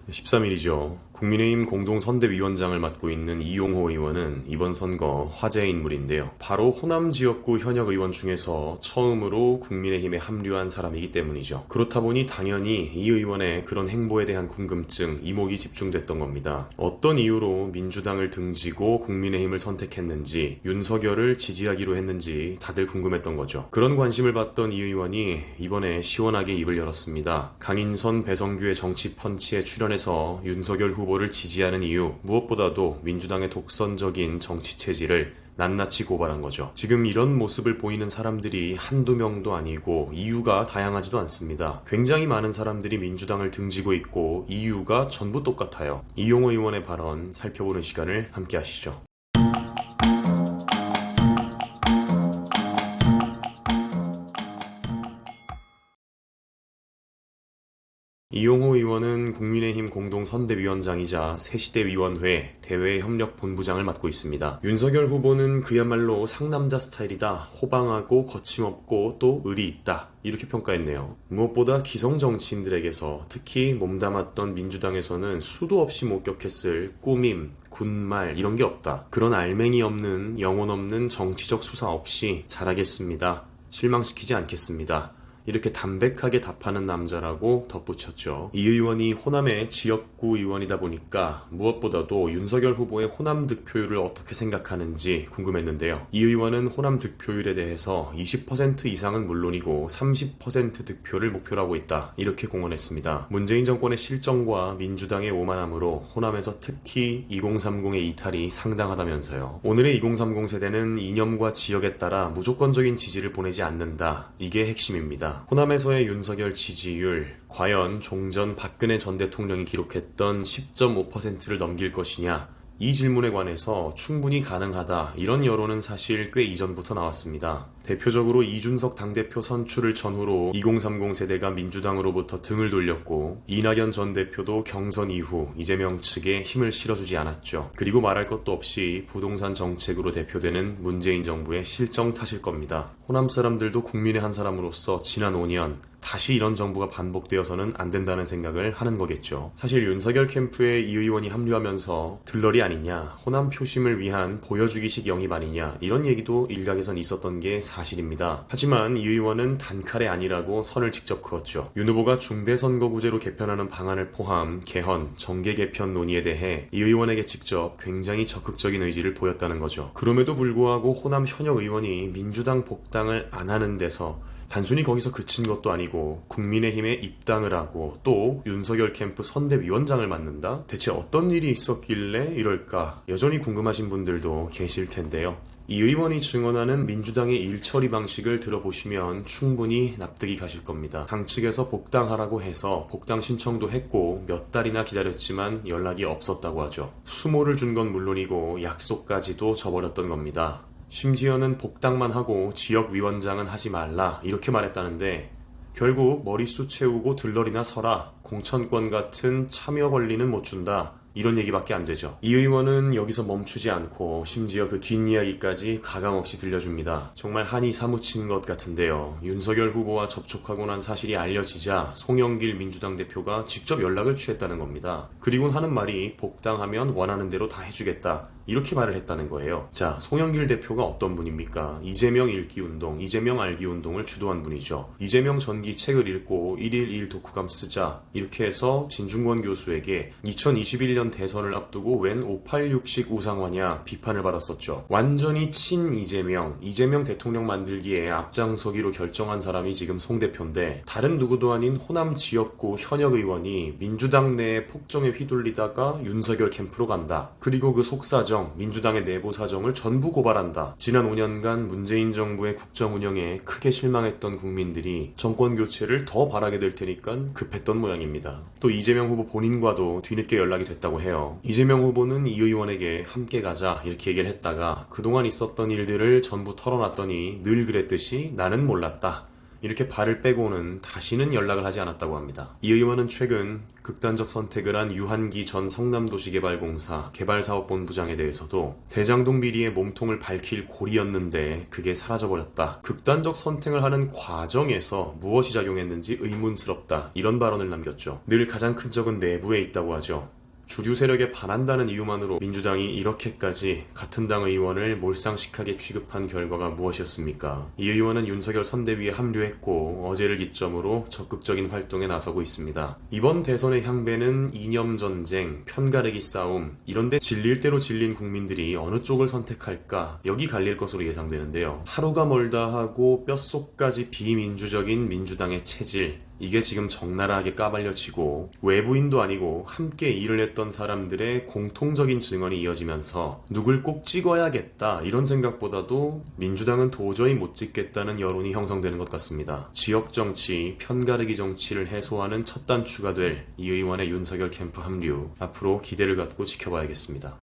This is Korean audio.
13일이죠. 국민의힘 공동선대위원장을 맡고 있는 이용호 의원은 이번 선거 화제의 인물인데요. 바로 호남 지역구 현역 의원 중에서 처음으로 국민의힘에 합류한 사람이기 때문이죠. 그렇다 보니 당연히 이 의원의 그런 행보에 대한 궁금증, 이목이 집중됐던 겁니다. 어떤 이유로 민주당을 등지고 국민의힘을 선택했는지, 윤석열을 지지하기로 했는지 다들 궁금했던 거죠. 그런 관심을 받던 이 의원이 이번에 시원하게 입을 열었습니다. 강인선, 배성규의 정치 펀치에 출연해서 윤석열 후보를 지지하는 이유, 무엇보다도 민주당의 독선적인 정치 체질을 낱낱이 고발한 거죠. 지금 이런 모습을 보이는 사람들이 한두 명도 아니고 이유가 다양하지도 않습니다. 굉장히 많은 사람들이 민주당을 등지고 있고 이유가 전부 똑같아요. 이용호 의원의 발언 살펴보는 시간을 함께 하시죠. 이용호 의원은 국민의힘 공동선대위원장이자 새시대위원회 대외협력본부장을 맡고 있습니다. 윤석열 후보는 그야말로 상남자 스타일이다. 호방하고 거침없고 또 의리 있다. 이렇게 평가했네요. 무엇보다 기성 정치인들에게서 특히 몸담았던 민주당에서는 수도 없이 목격했을 꾸밈, 군말 이런 게 없다. 그런 알맹이 없는 영혼 없는 정치적 수사 없이 잘하겠습니다. 실망시키지 않겠습니다. 이렇게 담백하게 답하는 남자라고 덧붙였죠. 이 의원이 호남의 지역구 의원이다 보니까 무엇보다도 윤석열 후보의 호남 득표율을 어떻게 생각하는지 궁금했는데요. 이 의원은 호남 득표율에 대해서 20% 이상은 물론이고 30% 득표를 목표로 하고 있다. 이렇게 공언했습니다. 문재인 정권의 실정과 민주당의 오만함으로 호남에서 특히 2030의 이탈이 상당하다면서요. 오늘의 2030 세대는 이념과 지역에 따라 무조건적인 지지를 보내지 않는다. 이게 핵심입니다. 호남에서의 윤석열 지지율, 과연 종전 박근혜 전 대통령이 기록했던 10.5%를 넘길 것이냐? 이 질문에 관해서 충분히 가능하다. 이런 여론은 사실 꽤 이전부터 나왔습니다. 대표적으로 이준석 당대표 선출을 전후로 2030 세대가 민주당으로부터 등을 돌렸고 이낙연 전 대표도 경선 이후 이재명 측에 힘을 실어주지 않았죠. 그리고 말할 것도 없이 부동산 정책으로 대표되는 문재인 정부의 실정 탓일 겁니다. 호남 사람들도 국민의 한 사람으로서 지난 5년 다시 이런 정부가 반복되어서는 안 된다는 생각을 하는 거겠죠. 사실 윤석열 캠프에 이 의원이 합류하면서 들러리 아니냐, 호남 표심을 위한 보여주기식 영입 아니냐 이런 얘기도 일각에선 있었던 게 사실입니다. 하지만 이 의원은 단칼에 아니라고 선을 직접 그었죠. 윤 후보가 중대선거구제로 개편하는 방안을 포함 개헌, 정계 개편 논의에 대해 이 의원에게 직접 굉장히 적극적인 의지를 보였다는 거죠. 그럼에도 불구하고 호남 현역 의원이 민주당 복당을 안 하는 데서 단순히 거기서 그친 것도 아니고 국민의힘에 입당을 하고 또 윤석열 캠프 선대위원장을 맡는다? 대체 어떤 일이 있었길래 이럴까? 여전히 궁금하신 분들도 계실 텐데요. 이 의원이 증언하는 민주당의 일처리 방식을 들어보시면 충분히 납득이 가실 겁니다. 당 측에서 복당하라고 해서 복당 신청도 했고 몇 달이나 기다렸지만 연락이 없었다고 하죠. 수모를 준 건 물론이고 약속까지도 저버렸던 겁니다. 심지어는 복당만 하고 지역위원장은 하지 말라 이렇게 말했다는데 결국 머릿수 채우고 들러리나 서라, 공천권 같은 참여 권리는 못 준다 이런 얘기밖에 안 되죠. 이 의원은 여기서 멈추지 않고 심지어 그 뒷이야기까지 가감없이 들려줍니다. 정말 한이 사무친 것 같은데요. 윤석열 후보와 접촉하고 난 사실이 알려지자 송영길 민주당 대표가 직접 연락을 취했다는 겁니다. 그리고는 하는 말이 복당하면 원하는 대로 다 해주겠다. 이렇게 말을 했다는 거예요. 자, 송영길 대표가 어떤 분입니까? 이재명 읽기운동, 이재명 알기운동을 주도한 분이죠. 이재명 전기 책을 읽고 1일 1 독후감 쓰자 이렇게 해서 진중권 교수에게 2021년 대선을 앞두고 웬 586식 우상화냐 비판을 받았었죠. 완전히 친 이재명 대통령 만들기에 앞장서기로 결정한 사람이 지금 송 대표인데 다른 누구도 아닌 호남 지역구 현역 의원이 민주당 내에 폭정에 휘둘리다가 윤석열 캠프로 간다. 그리고 그 속사정 민주당의 내부 사정을 전부 고발한다. 지난 5년간 문재인 정부의 국정 운영에 크게 실망했던 국민들이 정권 교체를 더 바라게 될 테니까 급했던 모양입니다. 또 이재명 후보 본인과도 뒤늦게 연락이 됐다고 해요. 이재명 후보는 이 의원에게 함께 가자 이렇게 얘기를 했다가 그동안 있었던 일들을 전부 털어놨더니 늘 그랬듯이 나는 몰랐다. 이렇게 발을 빼고는 다시는 연락을 하지 않았다고 합니다. 이 의원은 최근 극단적 선택을 한 유한기 전 성남도시개발공사 개발사업본부장에 대해서도 대장동 비리의 몸통을 밝힐 고리였는데 그게 사라져버렸다. 극단적 선택을 하는 과정에서 무엇이 작용했는지 의문스럽다. 이런 발언을 남겼죠. 늘 가장 큰 적은 내부에 있다고 하죠. 주류 세력에 반한다는 이유만으로 민주당이 이렇게까지 같은 당 의원을 몰상식하게 취급한 결과가 무엇이었습니까? 이 의원은 윤석열 선대위에 합류했고 어제를 기점으로 적극적인 활동에 나서고 있습니다. 이번 대선의 향배는 이념전쟁, 편가르기 싸움, 이런데 질릴 대로 질린 국민들이 어느 쪽을 선택할까 여기 갈릴 것으로 예상되는데요. 하루가 멀다 하고 뼛속까지 비민주적인 민주당의 체질, 이게 지금 적나라하게 까발려지고 외부인도 아니고 함께 일을 했던 사람들의 공통적인 증언이 이어지면서 누굴 꼭 찍어야겠다 이런 생각보다도 민주당은 도저히 못 찍겠다는 여론이 형성되는 것 같습니다. 지역정치, 편가르기 정치를 해소하는 첫 단추가 될 이 의원의 윤석열 캠프 합류, 앞으로 기대를 갖고 지켜봐야겠습니다.